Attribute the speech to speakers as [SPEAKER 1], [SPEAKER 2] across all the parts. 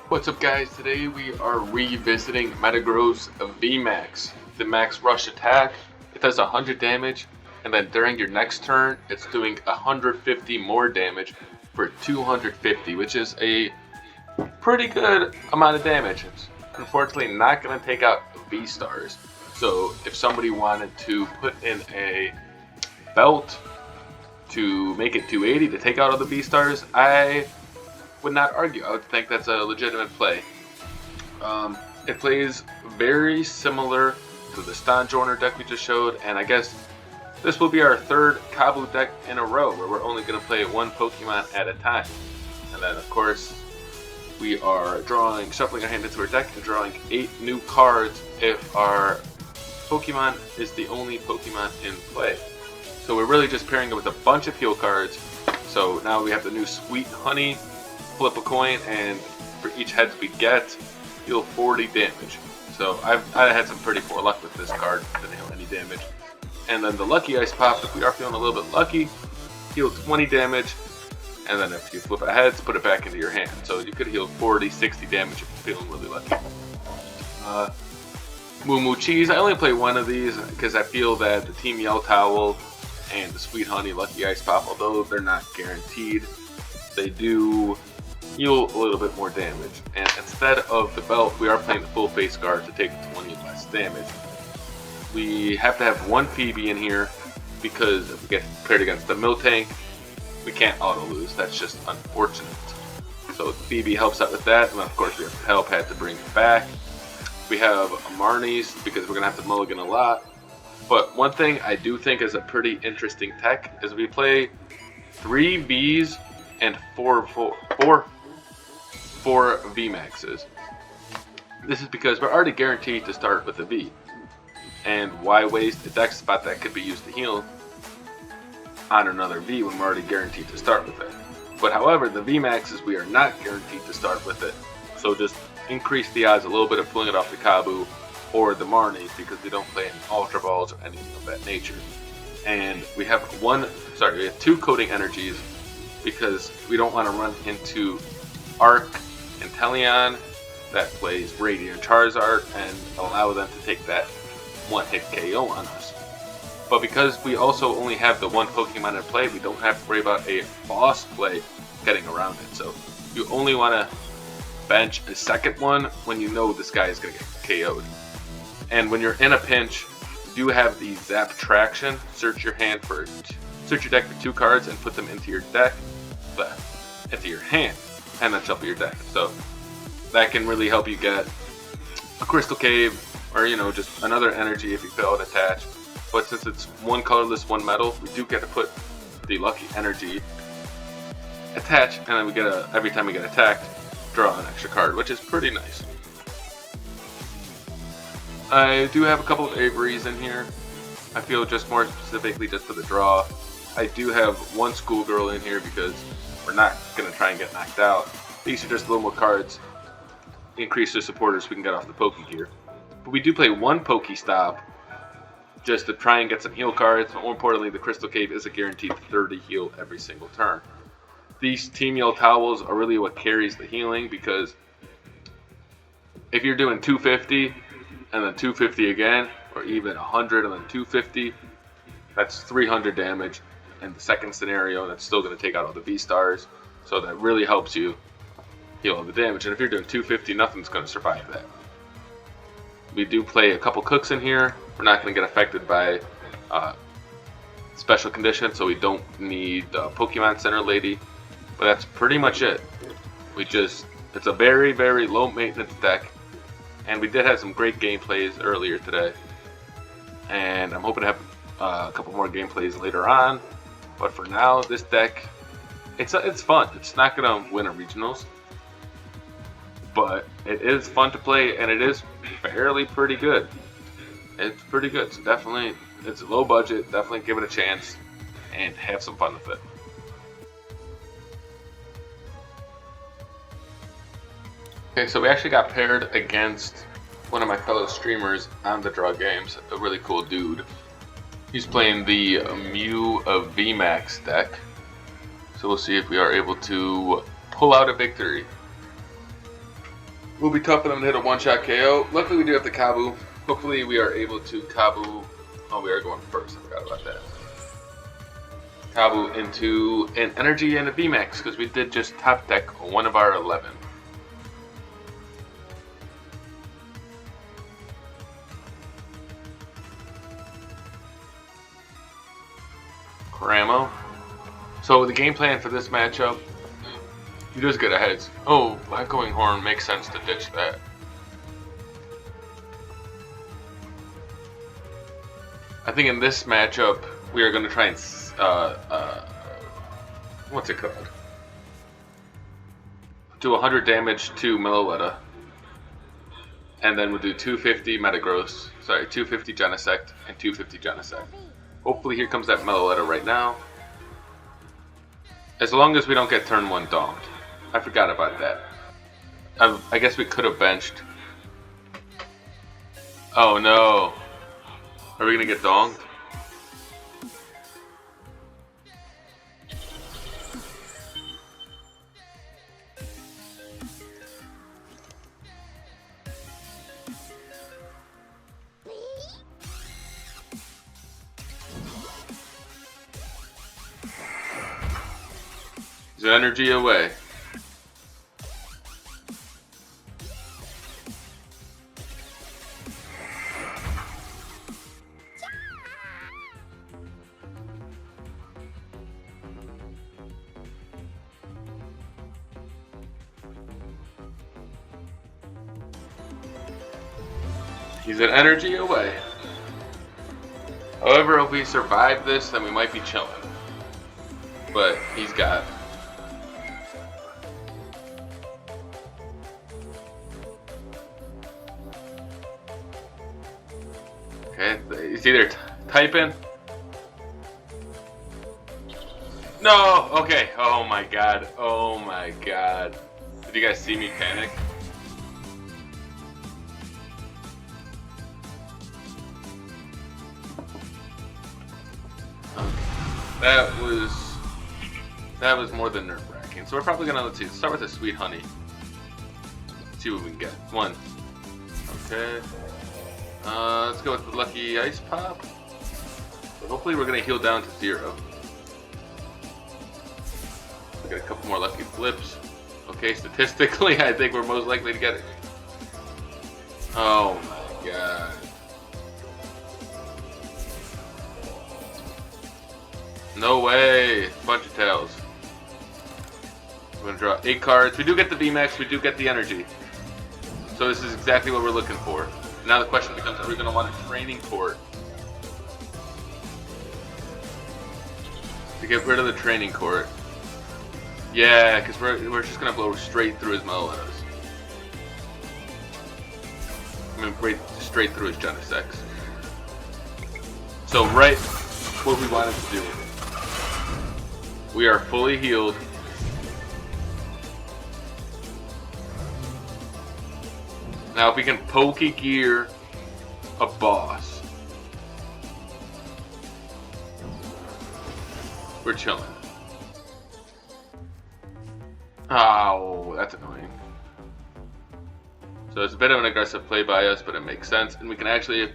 [SPEAKER 1] What's up guys, today we are revisiting Metagross VMAX, the max rush attack. It does 100 damage, and then during your next turn it's doing 150 more damage for 250, which is a pretty good amount of damage. It's unfortunately not going to take out V-stars, so if somebody wanted to put in a belt to make it 280 to take out all the V-stars, I would not argue. I would think that's a legitimate play. It plays very similar to the Stan Joiner deck we just showed, and I guess this will be our third Kabu deck in a row where we're only going to play one Pokemon at a time. And then of course we are shuffling our hand into our deck and drawing 8 new cards if our Pokemon is the only Pokemon in play. So we're really just pairing it with a bunch of heal cards. So now we have the new Sweet Honey. Flip a coin, and for each heads we get, deal 40 damage. So I had some pretty poor luck with this card, didn't deal any damage. And then the Lucky Ice Pop, if we are feeling a little bit lucky, heal 20 damage, and then if you flip a heads, put it back into your hand. So you could heal 40, 60 damage if you're feeling really lucky. Moomoo Cheese, I only play one of these because I feel that the Team Yell Towel and the Sweet Honey Lucky Ice Pop, although they're not guaranteed, they do heal a little bit more damage, and instead of the belt we are playing the full face guard to take 20 less damage. We have to have one Phoebe in here because if we get paired against the Miltank we can't auto lose. That's just unfortunate. So Phoebe helps out with that, and of course we have Pal Pad to bring it back. We have Marnie's because we're gonna have to mulligan a lot, but one thing I do think is a pretty interesting tech is we play 3 Vs and 4 VMAXs. This is because we're already guaranteed to start with a V, and why waste a deck spot that could be used to heal on another V when we're already guaranteed to start with it. But however, the VMAXs we are not guaranteed to start with it, so just increase the odds a little bit of pulling it off the Kabu or the Marnie because we don't play any Ultra Balls or anything of that nature. And we have 2 Coating Energies because we don't want to run into Arc and Teleon that plays Radiant Charizard and allow them to take that one-hit KO on us. But because we also only have the one Pokemon in play, we don't have to worry about a boss play getting around it. So you only want to bench a second one when you know this guy is going to get KO'd. And when you're in a pinch, you do have the Zap Traction. Search your deck for 2 cards and put them into your deck, into your hand, and then shuffle your deck. So that can really help you get a Crystal Cave or just another energy if you fail an attach. But since it's one colorless, one metal, we do get to put the Lucky Energy attach, and then we get every time we get attacked, draw an extra card, which is pretty nice. I do have a couple of Avery's in here. I feel just more specifically just for the draw. I do have one Schoolgirl in here because we're not going to try and get knocked out. These are just a little more cards. Increase the supporters so we can get off the Pokégear. But we do play one PokéStop just to try and get some heal cards. But more importantly, the Crystal Cave is a guaranteed 30 heal every single turn. These Team Yell Towels are really what carries the healing, because if you're doing 250 and then 250 again, or even 100 and then 250, that's 300 damage. In the second scenario, that's still going to take out all the V-stars, so that really helps you heal all the damage. And if you're doing 250, nothing's going to survive that. We do play a couple cooks in here. We're not going to get affected by special conditions, so we don't need the Pokemon Center Lady. But that's pretty much it. It's a very, very low maintenance deck, and we did have some great gameplays earlier today. And I'm hoping to have a couple more gameplays later on. But for now, this deck, it's fun. It's not going to win a regionals, but it is fun to play, and it is fairly pretty good. It's pretty good. So definitely, it's low budget. Definitely give it a chance and have some fun with it. Okay, so we actually got paired against one of my fellow streamers on the Draw Games, a really cool dude. He's playing the Mew of VMAX deck, so we'll see if we are able to pull out a victory. Will be tough for them to hit a one-shot KO. Luckily, we do have the Kabu. Hopefully, we are able to Kabu. Oh, we are going first. I forgot about that. Kabu into an Energy and a VMAX because we did just top deck one of our 11. Cramo. So the game plan for this matchup, he does get aheads. Oh, Echoing Horn makes sense to ditch that. I think in this matchup we are going to try and what's it called? Do 100 damage to Milliletta, and then we'll do 250 Metagross. Sorry, 250 Genesect and 250 Genesect. Hopefully here comes that Milliletta right now. As long as we don't get turn 1 domed. I forgot about that. I guess we could have benched. Oh no. Are we going to get donged? Is energy away? He's an energy away. However, if we survive this, then we might be chilling. But he's got. Okay, he's either typing. No! Okay. Oh my god. Oh my god. Did you guys see me panic? That was more than nerve-wracking. So we're probably gonna, let's see, start with a Sweet Honey. Let's see what we can get. 1. Okay. Let's go with the Lucky Ice Pop. So hopefully we're gonna heal down to 0. We get a couple more lucky flips. Okay, statistically, I think we're most likely to get it. Oh my god. No way! Bunch of tails. We're gonna draw 8 cards. We do get the VMAX, we do get the energy. So this is exactly what we're looking for. Now the question becomes, are we gonna want a training court to get rid of the training court? Yeah, because we're just gonna blow straight through his Mellowettas. I mean, straight through his Genesects. So right, what we wanted to do. We are fully healed. Now if we can Pokégear a boss, we're chilling. Oh, that's annoying. So it's a bit of an aggressive play by us, but it makes sense. And we can actually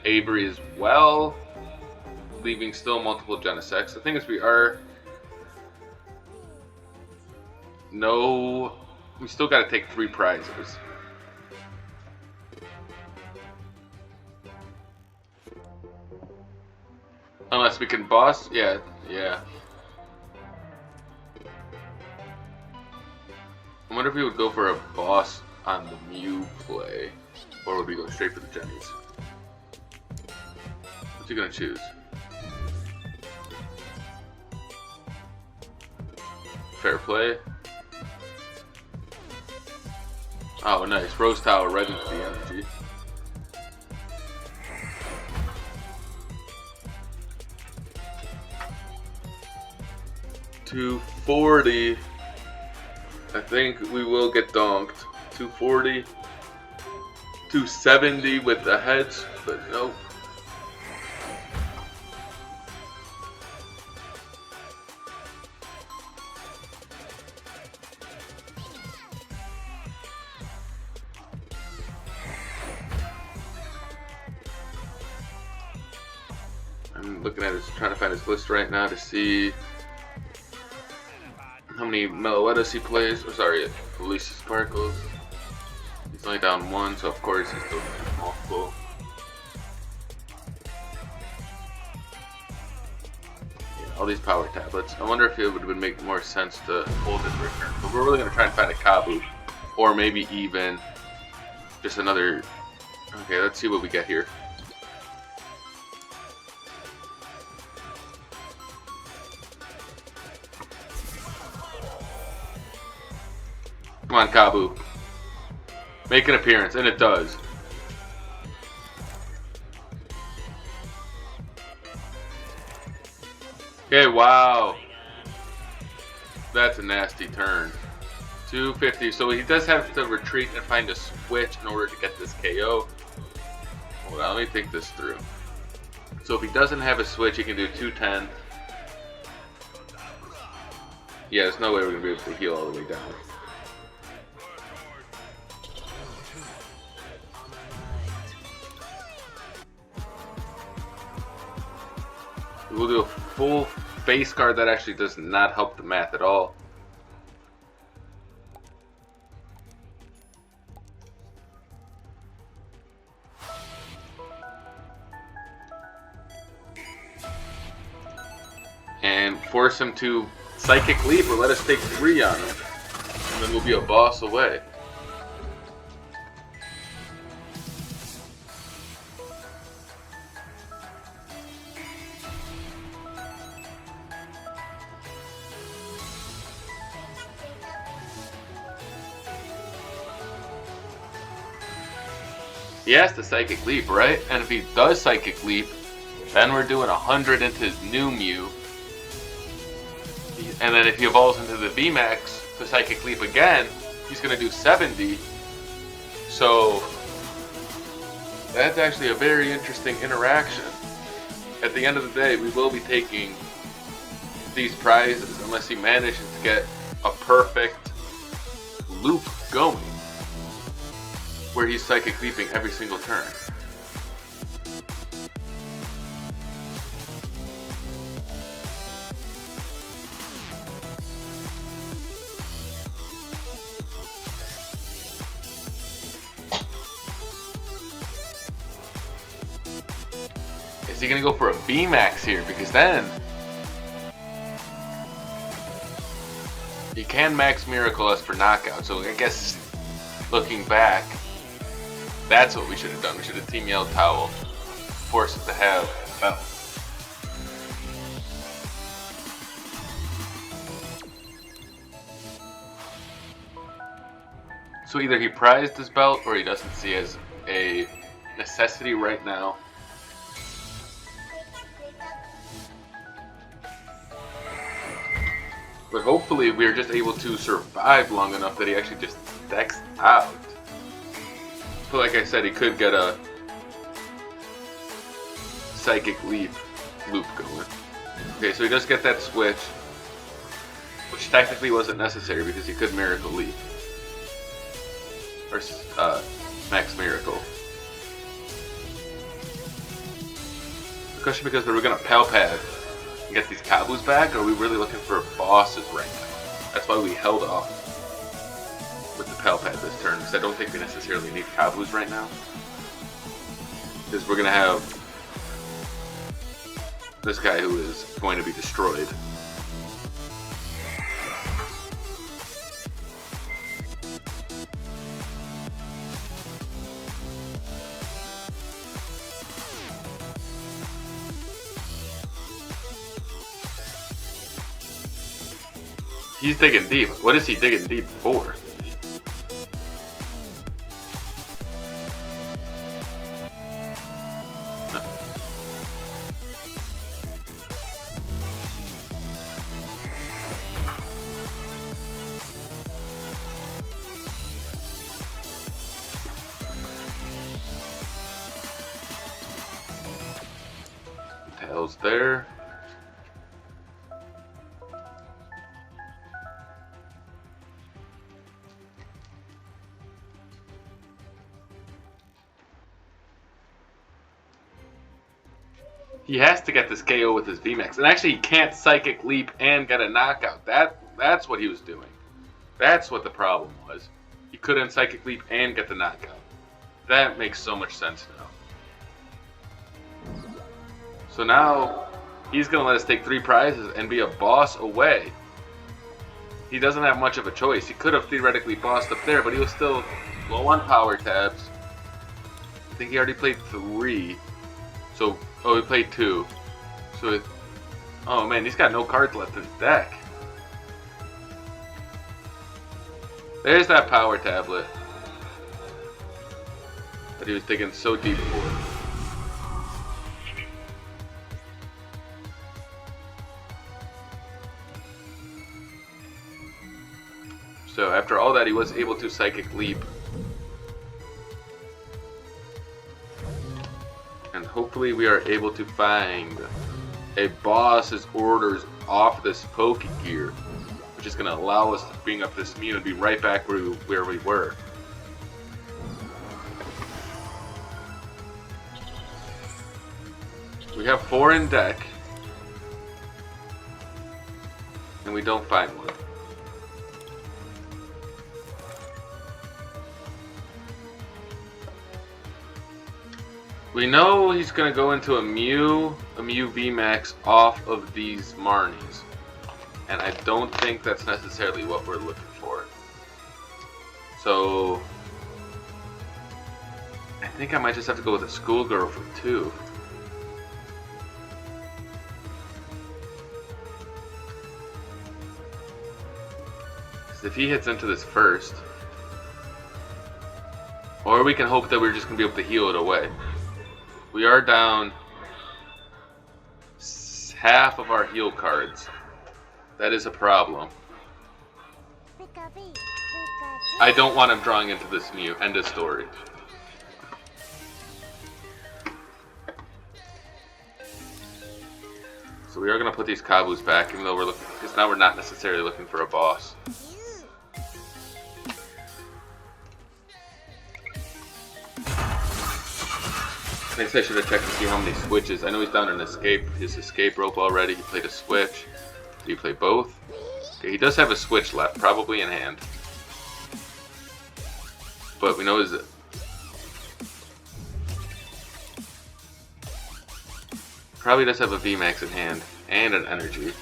[SPEAKER 1] Avery as well, leaving still multiple Genesects. The thing is, we are... No, we still got to take 3 prizes. Unless we can boss, yeah. I wonder if we would go for a boss on the Mew play, or would we go straight for the Jennies? What's he gonna choose? Fair play. Oh, nice. Rose Tower right into the energy. $240. I think we will get donked. 240. 270 with the heads, but nope. I'm looking at it, trying to find his list right now to see how many Meloetas he plays. Oh, sorry, Felicia Sparkles. He's only down 1, so of course he's still multiple. Yeah, all these power tablets. I wonder if it would make more sense to hold his return. But we're really going to try and find a Kabu, or maybe even just another. Okay, let's see what we get here. Come on, Kabu. Make an appearance, and it does. Okay, wow. That's a nasty turn. 250, so he does have to retreat and find a switch in order to get this KO. Hold on, let me think this through. So if he doesn't have a switch, he can do 210. Yeah, there's no way we're going to be able to heal all the way down. We'll do a full face guard. That actually does not help the math at all. And force him to Psychic Leap or let us take 3 on him. And then we'll be a boss away. He has to Psychic Leap, right? And if he does Psychic Leap, then we're doing 100 into his new Mew. And then if he evolves into the VMAX to Psychic Leap again, he's going to do 70. So that's actually a very interesting interaction. At the end of the day, we will be taking these prizes unless he manages to get a perfect loop going, where he's Psychic Leaping every single turn. Is he going to go for a VMAX here? Because then he can Max Miracle us for knockout. So I guess looking back, that's what we should have done. We should have Team Yell Towel, forced it to have a belt. So either he prized his belt or he doesn't see it as a necessity right now. But hopefully we're just able to survive long enough that he actually just decks out. But like I said, he could get a Psychic Leap loop going. Okay, so he does get that switch, which technically wasn't necessary because he could Miracle Leap. Or Max Miracle. The question becomes, are we going to Pal Pad and get these Kabus back, or are we really looking for bosses right now? That's why we held off with the Pal Pad this turn, because I don't think we necessarily need Kabus right now. Because we're going to have this guy who is going to be destroyed. He's digging deep. What is he digging deep for? Tails there. He has to get this KO with his VMAX. And actually, he can't Psychic Leap and get a knockout. That's what he was doing. That's what the problem was. He couldn't Psychic Leap and get the knockout. That makes so much sense now. So now, he's going to let us take 3 prizes and be a boss away. He doesn't have much of a choice. He could have theoretically bossed up there, but he was still low on power tabs. I think he already played 3. So, oh, he played 2. So, oh man, he's got no cards left in his deck. There's that power tablet that he was digging so deep for. So after all that, he was able to Psychic Leap. And hopefully we are able to find a boss's orders off this Pokégear, which is going to allow us to bring up this Mew and be right back where we were. We have 4 in deck, and we don't find one. We know he's going to go into a Mew VMAX off of these Marnies. And I don't think that's necessarily what we're looking for. So, I think I might just have to go with a Schoolgirl for 2. Because if he hits into this first, or we can hope that we're just going to be able to heal it away. We are down half of our heal cards. That is a problem. I don't want him drawing into this Mew. End of story. So we are going to put these Kabus back, even though we're looking, because now we're not necessarily looking for a boss. I guess I should have checked to see how many switches. I know he's down an his escape rope already. He played a switch. Did he play both? Okay, he does have a switch left, probably in hand. But we know his... Probably does have a VMAX in hand, and an energy.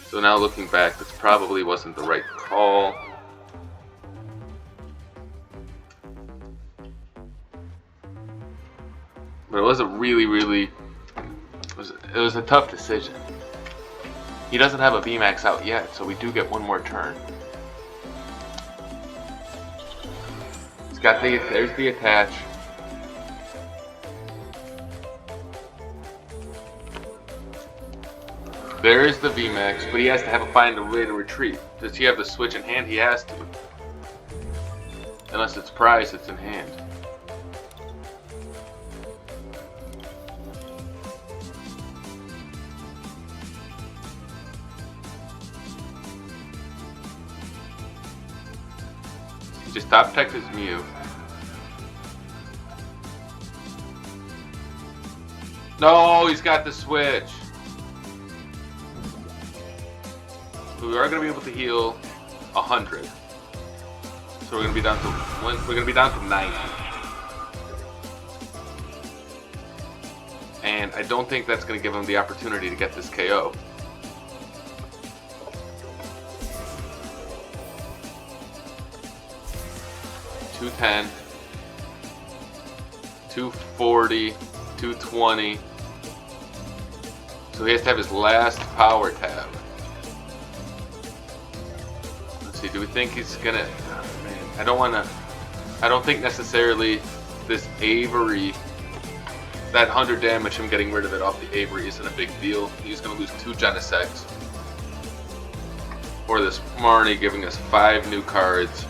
[SPEAKER 1] So now looking back, this probably wasn't the right call. But it was a really, it was a tough decision. He doesn't have a VMAX out yet, so we do get one more turn. He's got there's the attach. There is the VMAX, but he has to find a way to retreat. Does he have the switch in hand? He has to. Unless it's prize, it's in hand. Just top tech his Mew. No, he's got the switch. We are going to be able to heal 100. So we're going to be down to 90. And I don't think that's going to give him the opportunity to get this KO. $210, $240, $220. So he has to have his last power tab. Let's see, do we think he's gonna... Oh, man, I don't think necessarily this Avery, that 100 damage, him getting rid of it off the Avery isn't a big deal. He's gonna lose 2 Genesects. Or this Marnie giving us 5 new cards.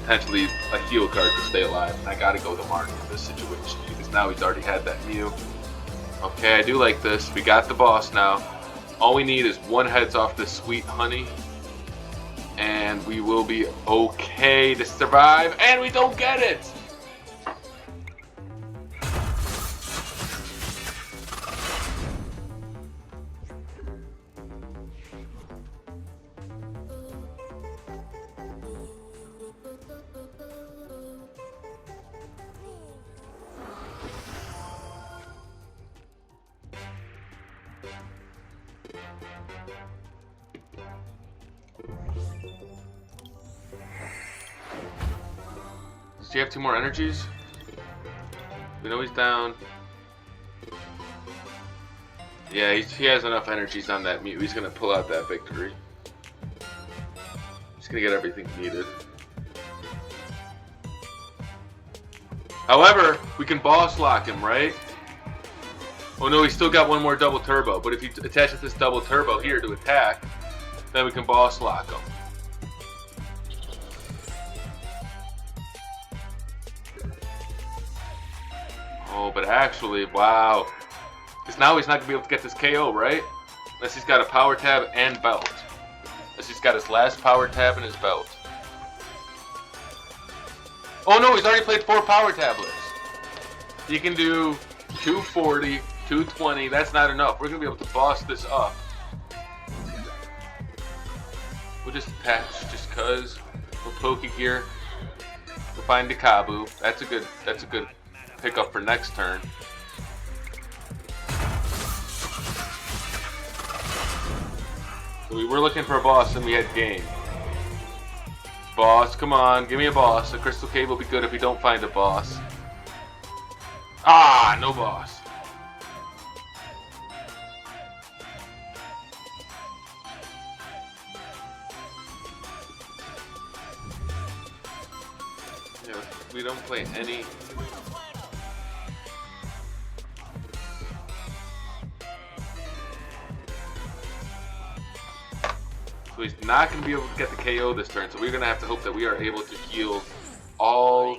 [SPEAKER 1] Potentially a heal card to stay alive. And I gotta go to Marnie in this situation because now he's already had that Mew. Okay, I do like this. We got the boss now. All we need is 1 heads off this Sweet Honey, and we will be okay to survive. And we don't get it. Does he have 2 more energies? We know he's down. Yeah, he has enough energies on that Mew. He's going to pull out that victory. He's going to get everything needed. However, we can boss lock him, right? Oh no, he's still got 1 more double turbo. But if he attaches this double turbo here to attack, then we can boss lock him. Oh, but actually, wow. Because now he's not going to be able to get this KO, right? Unless he's got a power tab and belt. Unless he's got his last power tab and his belt. Oh no, he's already played 4 power tablets. He can do 240, 220. That's not enough. We're going to be able to boss this up. We'll just attach just because. We'll Pokégear. We'll find the Kabu. That's a good pickup for next turn. So we were looking for a boss and we had game. Boss, come on, give me a boss. The Crystal Cave will be good if we don't find a boss. Ah, no boss. Yeah, we don't play any. So he's not going to be able to get the KO this turn, so we're going to have to hope that we are able to heal all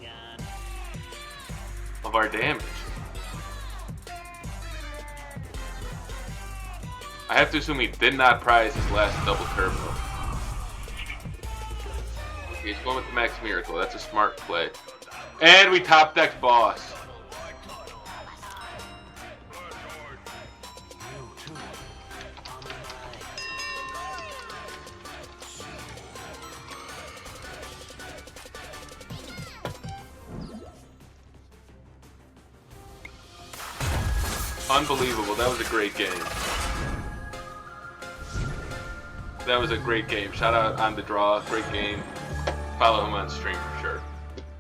[SPEAKER 1] of our damage. I have to assume he did not prize his last double turbo. Okay, he's going with the Max Miracle. That's a smart play. And we top decked boss. Unbelievable. That was a great game. That was a great game. Shout out on the draw. Great game. Follow him on stream for sure.